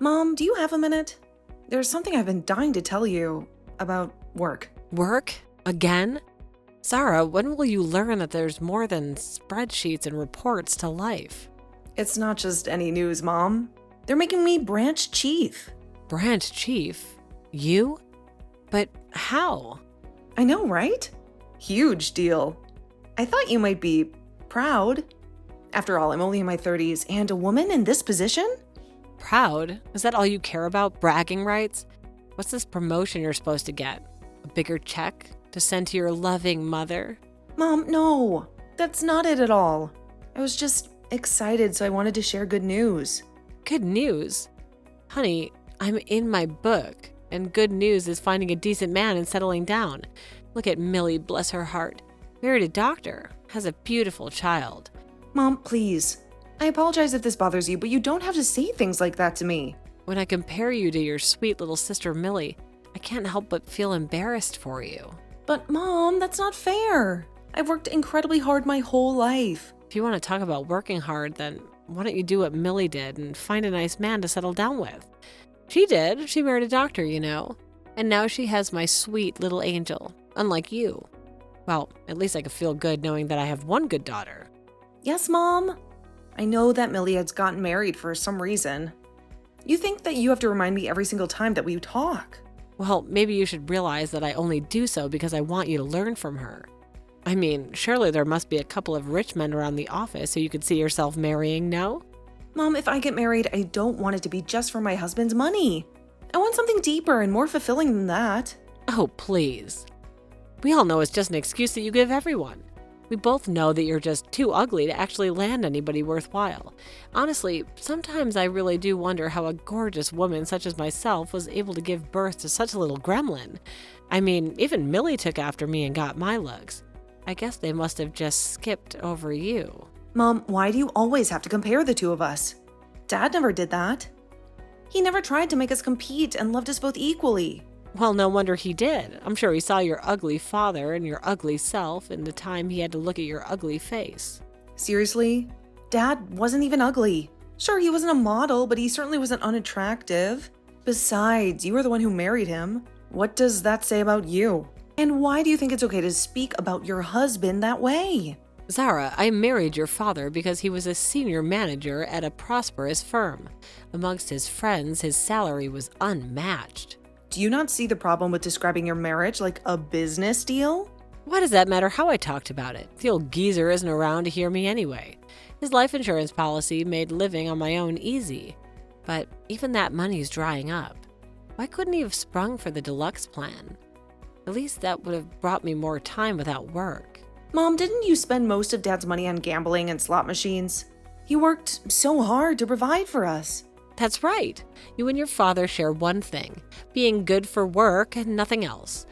Mom, do you have a minute? There's something I've been dying to tell you about work. Work? Again? Zara, when will you learn that there's more than spreadsheets and reports to life? It's not just any news, Mom. They're making me branch chief. Branch chief? You? But how? I know, right? Huge deal. I thought you might be proud. After all, I'm only in my 30s, and a woman in this position? Proud? Is that all you care about? Bragging rights? What's this promotion you're supposed to get? A bigger check to send to your loving mother? Mom, no. That's not it at all. I was just excited, so I wanted to share good news. Good news? Honey, I'm in my book, and good news is finding a decent man and settling down. Look at Millie, bless her heart. Married a doctor, has a beautiful child. Mom, please. I apologize if this bothers you, but you don't have to say things like that to me. When I compare you to your sweet little sister Millie, I can't help but feel embarrassed for you. But Mom, that's not fair. I've worked incredibly hard my whole life. If you want to talk about working hard, then why don't you do what Millie did and find a nice man to settle down with? She did. She married a doctor, you know. And now she has my sweet little angel, unlike you. Well, at least I could feel good knowing that I have one good daughter. Yes, Mom. I know that Millie has gotten married for some reason. You think that you have to remind me every single time that we talk. Well, maybe you should realize that I only do so because I want you to learn from her. I mean, surely there must be a couple of rich men around the office who you could see yourself marrying, no? Mom, if I get married, I don't want it to be just for my husband's money. I want something deeper and more fulfilling than that. Oh, please. We all know it's just an excuse that you give everyone. We both know that you're just too ugly to actually land anybody worthwhile. Honestly, sometimes I really do wonder how a gorgeous woman such as myself was able to give birth to such a little gremlin. I mean, even Millie took after me and got my looks. I guess they must have just skipped over you. Mom, why do you always have to compare the two of us? Dad never did that. He never tried to make us compete and loved us both equally. Well, no wonder he did. I'm sure he saw your ugly father and your ugly self in the time he had to look at your ugly face. Seriously? Dad wasn't even ugly. Sure, he wasn't a model, but he certainly wasn't unattractive. Besides, you were the one who married him. What does that say about you? And why do you think it's okay to speak about your husband that way? Zara, I married your father because he was a senior manager at a prosperous firm. Amongst his friends, his salary was unmatched. Do you not see the problem with describing your marriage like a business deal? Why does that matter how I talked about it? The old geezer isn't around to hear me anyway. His life insurance policy made living on my own easy. But even that money's drying up. Why couldn't he have sprung for the deluxe plan? At least that would have brought me more time without work. Mom, didn't you spend most of Dad's money on gambling and slot machines? He worked so hard to provide for us. That's right. You and your father share one thing, being good for work and nothing else.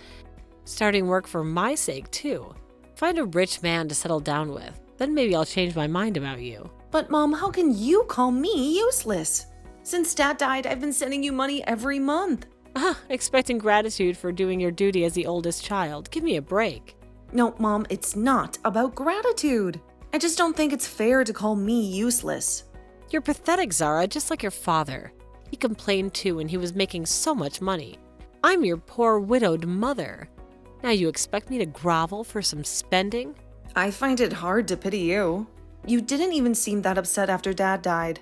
Starting work for my sake, too. Find a rich man to settle down with. Then maybe I'll change my mind about you. But Mom, how can you call me useless? Since Dad died, I've been sending you money every month. Expecting gratitude for doing your duty as the oldest child. Give me a break. No, Mom, it's not about gratitude. I just don't think it's fair to call me useless. You're pathetic, Zara, just like your father. He complained too and he was making so much money. I'm your poor widowed mother. Now you expect me to grovel for some spending? I find it hard to pity you. You didn't even seem that upset after Dad died.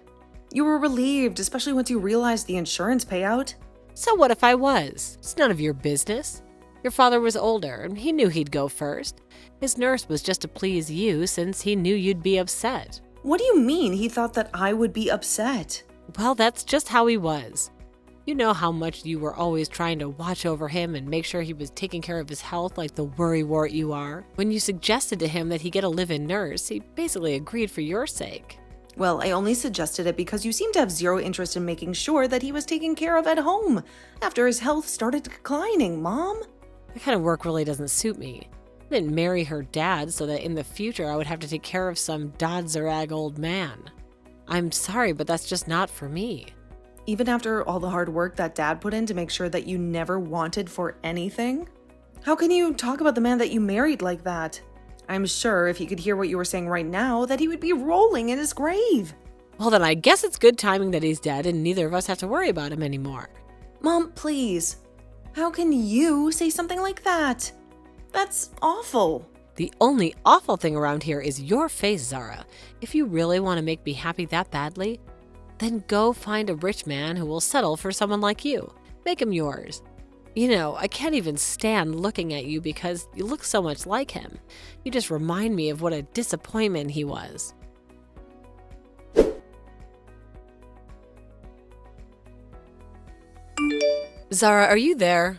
You were relieved, especially once you realized the insurance payout. So what if I was? It's none of your business. Your father was older and he knew he'd go first. His nurse was just to please you since he knew you'd be upset. What do you mean he thought that I would be upset? Well, that's just how he was. You know how much you were always trying to watch over him and make sure he was taking care of his health like the worrywart you are. When you suggested to him that he get a live-in nurse, he basically agreed for your sake. Well, I only suggested it because you seem to have zero interest in making sure that he was taken care of at home after his health started declining, Mom. That kind of work really doesn't suit me. I didn't marry her dad so that in the future I would have to take care of some dodzerag old man. I'm sorry, but that's just not for me. Even after all the hard work that Dad put in to make sure that you never wanted for anything? How can you talk about the man that you married like that? I'm sure if he could hear what you were saying right now that he would be rolling in his grave. Well, then I guess it's good timing that he's dead and neither of us have to worry about him anymore. Mom, please. How can you say something like that? That's awful. The only awful thing around here is your face, Zara. If you really want to make me happy that badly, then go find a rich man who will settle for someone like you. Make him yours. You know, I can't even stand looking at you because you look so much like him. You just remind me of what a disappointment he was. Zara, are you there?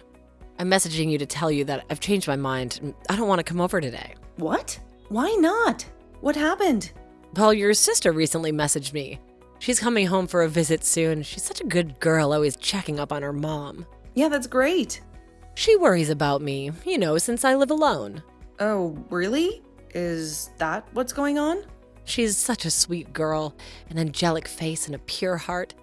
I'm messaging you to tell you that I've changed my mind and I don't want to come over today. What? Why not? What happened? Well, your sister recently messaged me. She's coming home for a visit soon. She's such a good girl, always checking up on her mom. Yeah, that's great. She worries about me, you know, since I live alone. Oh, really? Is that what's going on? She's such a sweet girl, an angelic face and a pure heart.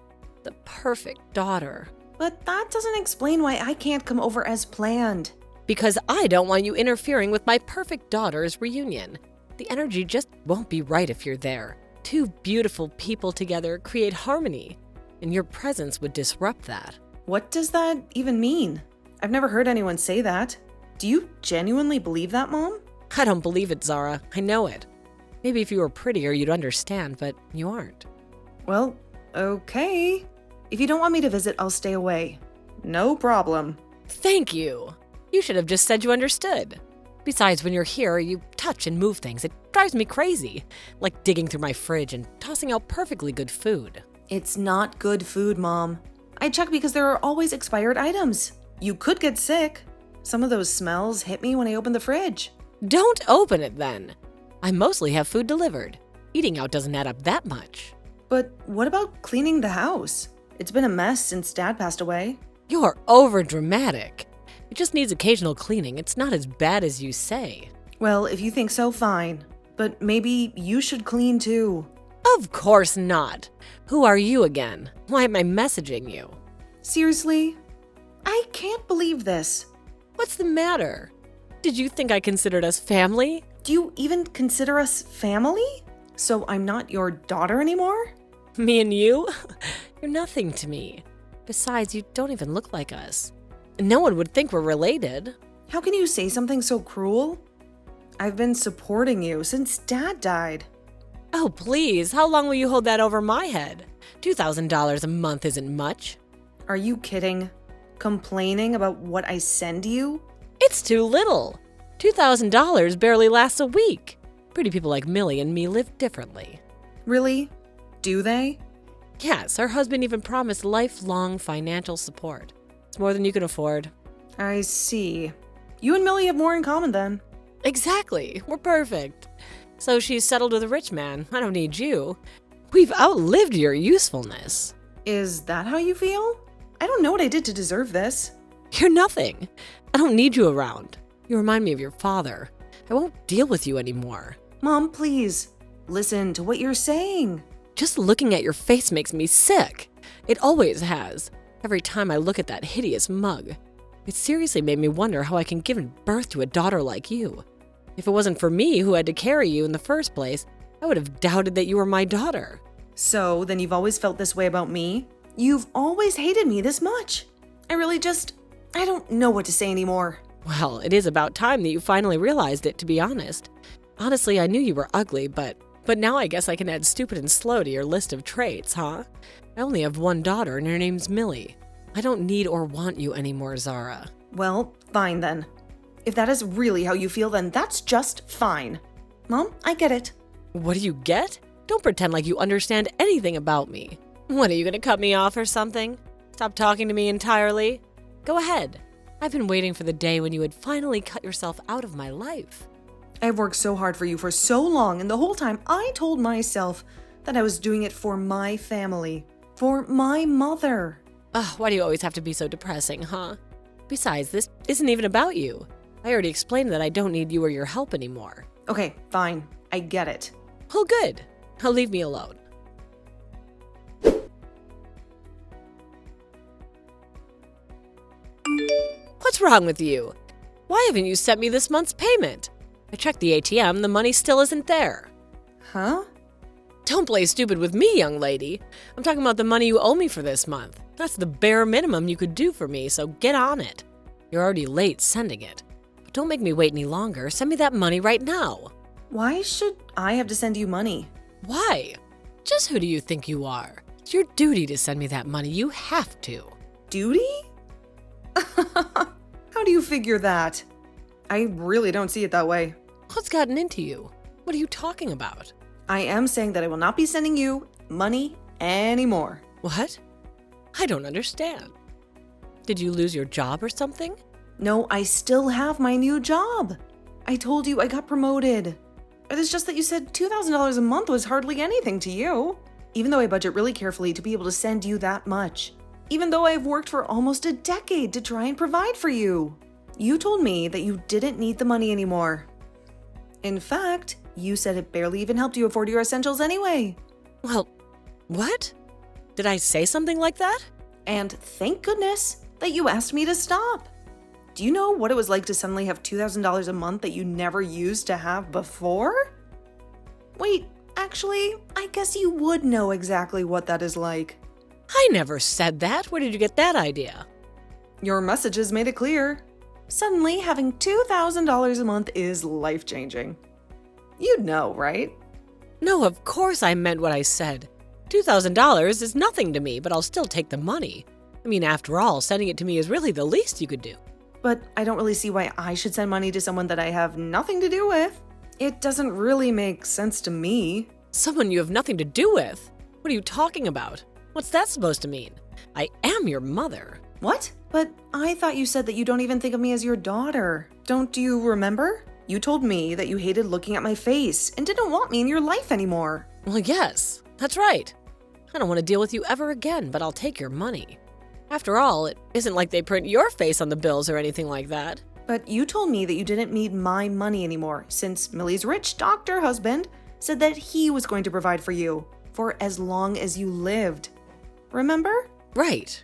The perfect daughter. But that doesn't explain why I can't come over as planned. Because I don't want you interfering with my perfect daughter's reunion. The energy just won't be right if you're there. Two beautiful people together create harmony, and your presence would disrupt that. What does that even mean? I've never heard anyone say that. Do you genuinely believe that, Mom? I don't believe it, Zara. I know it. Maybe if you were prettier, you'd understand, but you aren't. Well, okay. If you don't want me to visit, I'll stay away. No problem. Thank you. You should have just said you understood. Besides, when you're here, you touch and move things. It drives me crazy. Like digging through my fridge and tossing out perfectly good food. It's not good food, Mom. I check because there are always expired items. You could get sick. Some of those smells hit me when I open the fridge. Don't open it then. I mostly have food delivered. Eating out doesn't add up that much. But what about cleaning the house? It's been a mess since Dad passed away. You're overdramatic. It just needs occasional cleaning. It's not as bad as you say. Well, if you think so, fine. But maybe you should clean too. Of course not. Who are you again? Why am I messaging you? Seriously? I can't believe this. What's the matter? Did you think I considered us family? Do you even consider us family? So I'm not your daughter anymore? Me and you? You're nothing to me. Besides, you don't even look like us. No one would think we're related. How can you say something so cruel? I've been supporting you since Dad died. Oh, please, how long will you hold that over my head? $2,000 a month isn't much. Are you kidding? Complaining about what I send you? It's too little. $2,000 barely lasts a week. Pretty people like Millie and me live differently. Really? Do they? Yes, her husband even promised lifelong financial support. It's more than you can afford. I see. You and Millie have more in common then. Exactly. We're perfect. So she's settled with a rich man. I don't need you. We've outlived your usefulness. Is that how you feel? I don't know what I did to deserve this. You're nothing. I don't need you around. You remind me of your father. I won't deal with you anymore. Mom, please. Listen to what you're saying. Just looking at your face makes me sick. It always has. Every time I look at that hideous mug. It seriously made me wonder how I can give birth to a daughter like you. If it wasn't for me who had to carry you in the first place, I would have doubted that you were my daughter. So, then you've always felt this way about me? You've always hated me this much? I don't know what to say anymore. Well, it is about time that you finally realized it, to be honest. Honestly, I knew you were ugly, but now I guess I can add stupid and slow to your list of traits, huh? I only have one daughter and her name's Millie. I don't need or want you anymore, Zara. Well, fine then. If that is really how you feel, then that's just fine. Mom, I get it. What do you get? Don't pretend like you understand anything about me. What, are you gonna cut me off or something? Stop talking to me entirely? Go ahead. I've been waiting for the day when you would finally cut yourself out of my life. I've worked so hard for you for so long, and the whole time I told myself that I was doing it for my family, for my mother. Ugh, why do you always have to be so depressing, huh? Besides, this isn't even about you. I already explained that I don't need you or your help anymore. Okay, fine. I get it. Oh, good. Now leave me alone. What's wrong with you? Why haven't you sent me this month's payment? I checked the ATM, the money still isn't there. Huh? Don't play stupid with me, young lady. I'm talking about the money you owe me for this month. That's the bare minimum you could do for me, so get on it. You're already late sending it. But don't make me wait any longer. Send me that money right now. Why should I have to send you money? Why? Just who do you think you are? It's your duty to send me that money. You have to. Duty? How do you figure that? I really don't see it that way. What's gotten into you? What are you talking about? I am saying that I will not be sending you money anymore. What? I don't understand. Did you lose your job or something? No, I still have my new job. I told you I got promoted. It is just that you said $2,000 a month was hardly anything to you. Even though I budget really carefully to be able to send you that much. Even though I've worked for almost a decade to try and provide for you. You told me that you didn't need the money anymore. In fact, you said it barely even helped you afford your essentials anyway. Well, what? Did I say something like that? And thank goodness that you asked me to stop. Do you know what it was like to suddenly have $2,000 a month that you never used to have before? Wait, actually, I guess you would know exactly what that is like. I never said that. Where did you get that idea? Your messages made it clear. Suddenly, having $2,000 a month is life-changing. You'd know, right? No, of course I meant what I said. $2,000 is nothing to me, but I'll still take the money. I mean, after all, sending it to me is really the least you could do. But I don't really see why I should send money to someone that I have nothing to do with. It doesn't really make sense to me. Someone you have nothing to do with? What are you talking about? What's that supposed to mean? I am your mother. What? But I thought you said that you don't even think of me as your daughter. Don't you remember? You told me that you hated looking at my face and didn't want me in your life anymore. Well, yes, that's right. I don't want to deal with you ever again, but I'll take your money. After all, it isn't like they print your face on the bills or anything like that. But you told me that you didn't need my money anymore since Millie's rich doctor husband said that he was going to provide for you for as long as you lived. Remember? Right.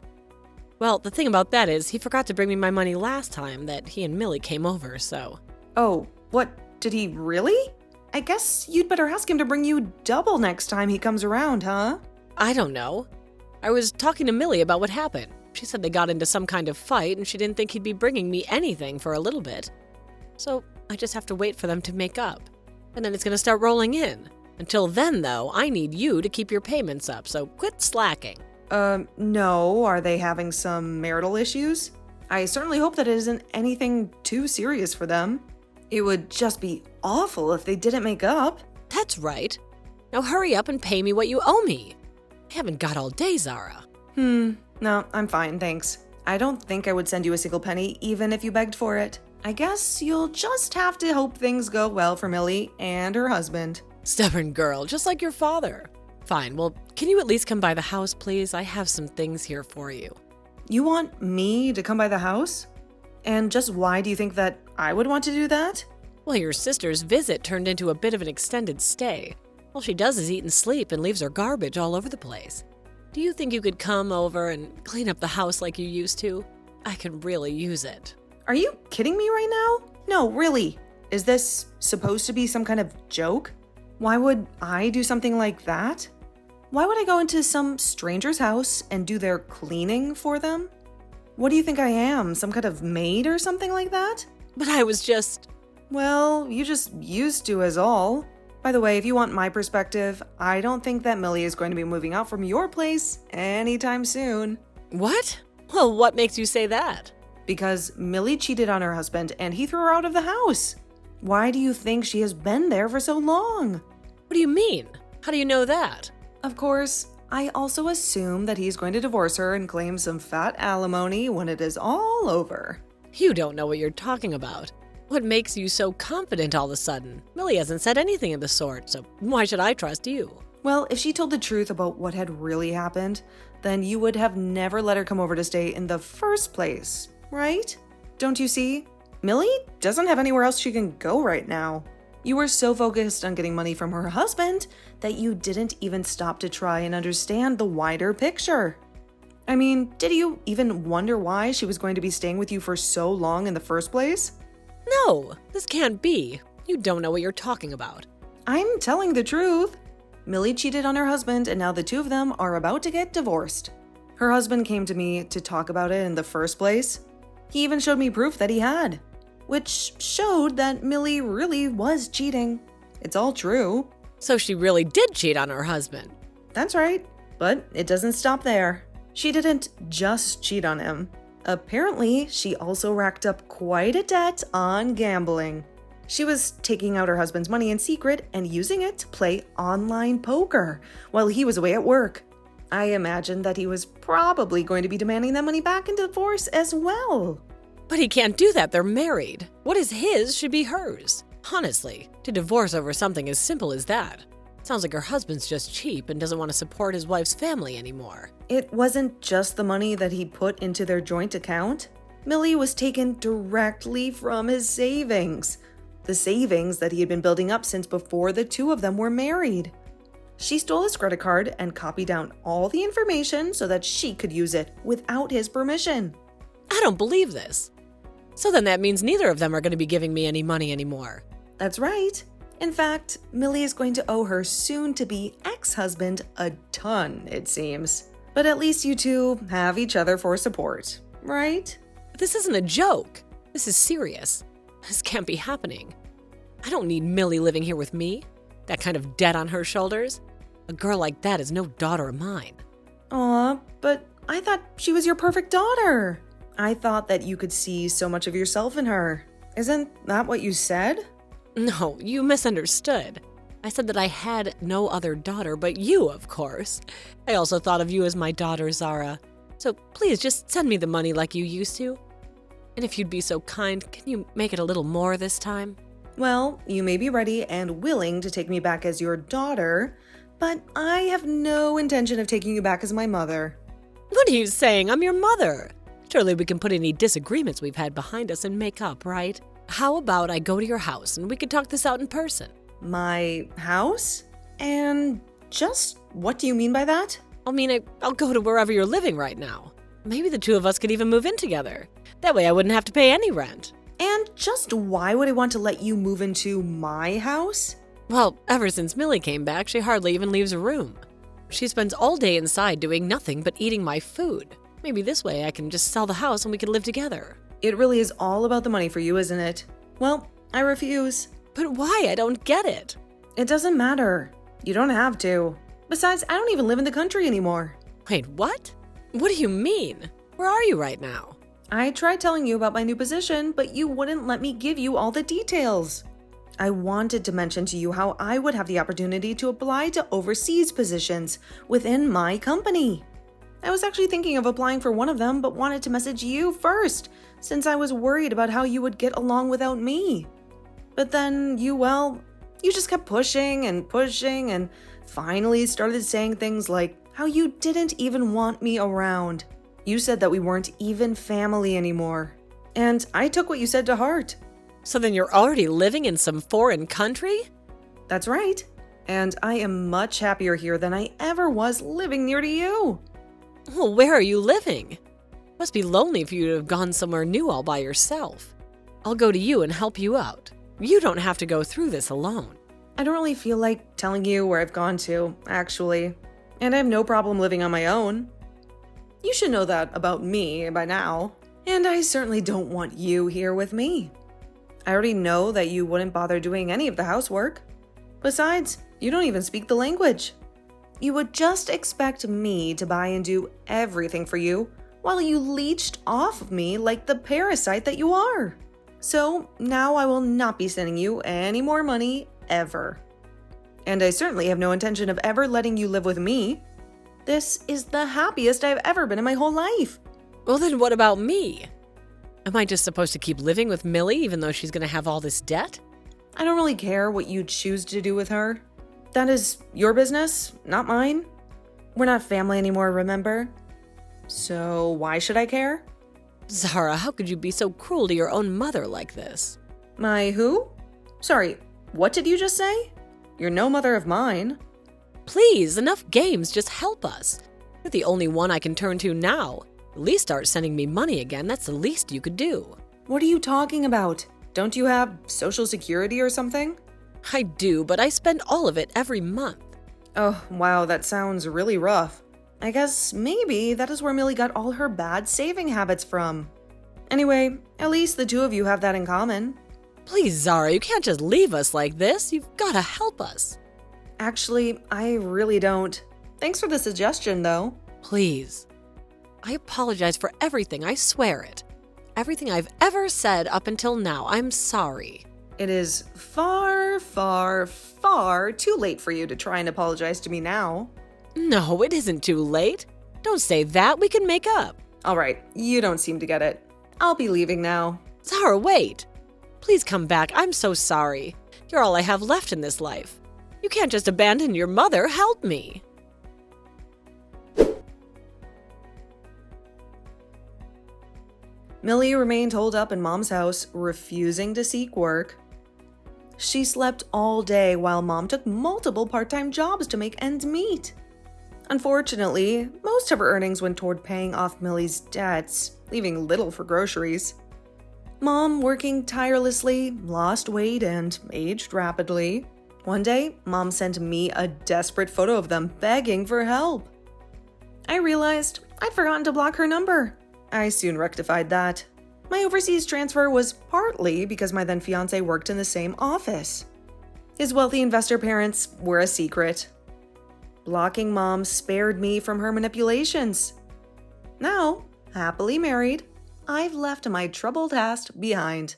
Well, the thing about that is he forgot to bring me my money last time that he and Millie came over, so... Oh, what? Did he really? I guess you'd better ask him to bring you double next time he comes around, huh? I don't know. I was talking to Millie about what happened. She said they got into some kind of fight and she didn't think he'd be bringing me anything for a little bit. So I just have to wait for them to make up. And then it's going to start rolling in. Until then, though, I need you to keep your payments up, so quit slacking. No. Are they having some marital issues? I certainly hope that it isn't anything too serious for them. It would just be awful if they didn't make up. That's right. Now hurry up and pay me what you owe me. I haven't got all day, Zara. No, I'm fine, thanks. I don't think I would send you a single penny, even if you begged for it. I guess you'll just have to hope things go well for Millie and her husband. Stubborn girl, just like your father. Fine, well, can you at least come by the house, please? I have some things here for you. You want me to come by the house? And just why do you think that I would want to do that? Well, your sister's visit turned into a bit of an extended stay. All she does is eat and sleep and leaves her garbage all over the place. Do you think you could come over and clean up the house like you used to? I could really use it. Are you kidding me right now? No, really. Is this supposed to be some kind of joke? Why would I do something like that? Why would I go into some stranger's house and do their cleaning for them? What do you think I am, some kind of maid or something like that? But I was just... Well, you just used to is all. By the way, if you want my perspective, I don't think that Millie is going to be moving out from your place anytime soon. What? Well, what makes you say that? Because Millie cheated on her husband and he threw her out of the house. Why do you think she has been there for so long? What do you mean? How do you know that? Of course, I also assume that he's going to divorce her and claim some fat alimony when it is all over. You don't know what you're talking about. What makes you so confident all of a sudden? Millie hasn't said anything of the sort, so why should I trust you? Well, if she told the truth about what had really happened, then you would have never let her come over to stay in the first place, right? Don't you see? Millie doesn't have anywhere else she can go right now. You were so focused on getting money from her husband that you didn't even stop to try and understand the wider picture. I mean, did you even wonder why she was going to be staying with you for so long in the first place? No, this can't be. You don't know what you're talking about. I'm telling the truth. Millie cheated on her husband, and now the two of them are about to get divorced. Her husband came to me to talk about it in the first place. He even showed me proof that he had, which showed that Millie really was cheating. It's all true. So she really did cheat on her husband. That's right, but it doesn't stop there. She didn't just cheat on him. Apparently, she also racked up quite a debt on gambling. She was taking out her husband's money in secret and using it to play online poker while he was away at work. I imagine that he was probably going to be demanding that money back in divorce as well. But he can't do that, they're married. What is his should be hers. Honestly, to divorce over something as simple as that. Sounds like her husband's just cheap and doesn't want to support his wife's family anymore. It wasn't just the money that he put into their joint account. Millie was taken directly from his savings. The savings that he had been building up since before the two of them were married. She stole his credit card and copied down all the information so that she could use it without his permission. I don't believe this. So then that means neither of them are going to be giving me any money anymore. That's right. In fact, Millie is going to owe her soon-to-be ex-husband a ton, it seems. But at least you two have each other for support, right? This isn't a joke. This is serious. This can't be happening. I don't need Millie living here with me. That kind of debt on her shoulders. A girl like that is no daughter of mine. Aw, but I thought she was your perfect daughter. I thought that you could see so much of yourself in her. Isn't that what you said? No, you misunderstood. I said that I had no other daughter but you, of course. I also thought of you as my daughter, Zara. So please just send me the money like you used to. And if you'd be so kind, can you make it a little more this time? Well, you may be ready and willing to take me back as your daughter, but I have no intention of taking you back as my mother. What are you saying? I'm your mother. Surely we can put any disagreements we've had behind us and make up, right? How about I go to your house and we could talk this out in person? My house? And just what do you mean by that? I mean, I'll go to wherever you're living right now. Maybe the two of us could even move in together. That way I wouldn't have to pay any rent. And just why would I want to let you move into my house? Well, ever since Millie came back, she hardly even leaves her room. She spends all day inside doing nothing but eating my food. Maybe this way I can just sell the house and we can live together. It really is all about the money for you, isn't it? Well, I refuse. But why? I don't get it. It doesn't matter. You don't have to. Besides, I don't even live in the country anymore. Wait, what? What do you mean? Where are you right now? I tried telling you about my new position, but you wouldn't let me give you all the details. I wanted to mention to you how I would have the opportunity to apply to overseas positions within my company. I was actually thinking of applying for one of them, but wanted to message you first, since I was worried about how you would get along without me. But then you just kept pushing and finally started saying things like how you didn't even want me around. You said that we weren't even family anymore. And I took what you said to heart. So then you're already living in some foreign country? That's right. And I am much happier here than I ever was living near to you. Well, where are you living? Must be lonely for you to have gone somewhere new all by yourself. I'll go to you and help you out. You don't have to go through this alone. I don't really feel like telling you where I've gone to, actually. And I have no problem living on my own. You should know that about me by now. And I certainly don't want you here with me. I already know that you wouldn't bother doing any of the housework. Besides, you don't even speak the language. You would just expect me to buy and do everything for you while you leeched off of me like the parasite that you are. So now I will not be sending you any more money ever. And I certainly have no intention of ever letting you live with me. This is the happiest I've ever been in my whole life. Well, then what about me? Am I just supposed to keep living with Millie even though she's going to have all this debt? I don't really care what you choose to do with her. That is your business, not mine. We're not family anymore, remember? So why should I care? Zara, how could you be so cruel to your own mother like this? My who? Sorry, what did you just say? You're no mother of mine. Please, enough games, just help us. You're the only one I can turn to now. At least start sending me money again, that's the least you could do. What are you talking about? Don't you have Social Security or something? I do, but I spend all of it every month. Oh, wow, that sounds really rough. I guess maybe that is where Millie got all her bad saving habits from. Anyway, at least the two of you have that in common. Please, Zara, you can't just leave us like this. You've gotta help us. Actually, I really don't. Thanks for the suggestion, though. Please. I apologize for everything, I swear it. Everything I've ever said up until now, I'm sorry. It is far, far, far too late for you to try and apologize to me now. No, it isn't too late. Don't say that, we can make up. All right, you don't seem to get it. I'll be leaving now. Zara, wait. Please come back, I'm so sorry. You're all I have left in this life. You can't just abandon your mother, help me. Millie remained holed up in Mom's house, refusing to seek work. She slept all day while Mom took multiple part-time jobs to make ends meet. Unfortunately, most of her earnings went toward paying off Millie's debts, leaving little for groceries. Mom, working tirelessly, lost weight and aged rapidly. One day, Mom sent me a desperate photo of them begging for help. I realized I'd forgotten to block her number. I soon rectified that. My overseas transfer was partly because my then fiancé worked in the same office. His wealthy investor parents were a secret. Blocking Mom spared me from her manipulations. Now, happily married, I've left my troubled past behind.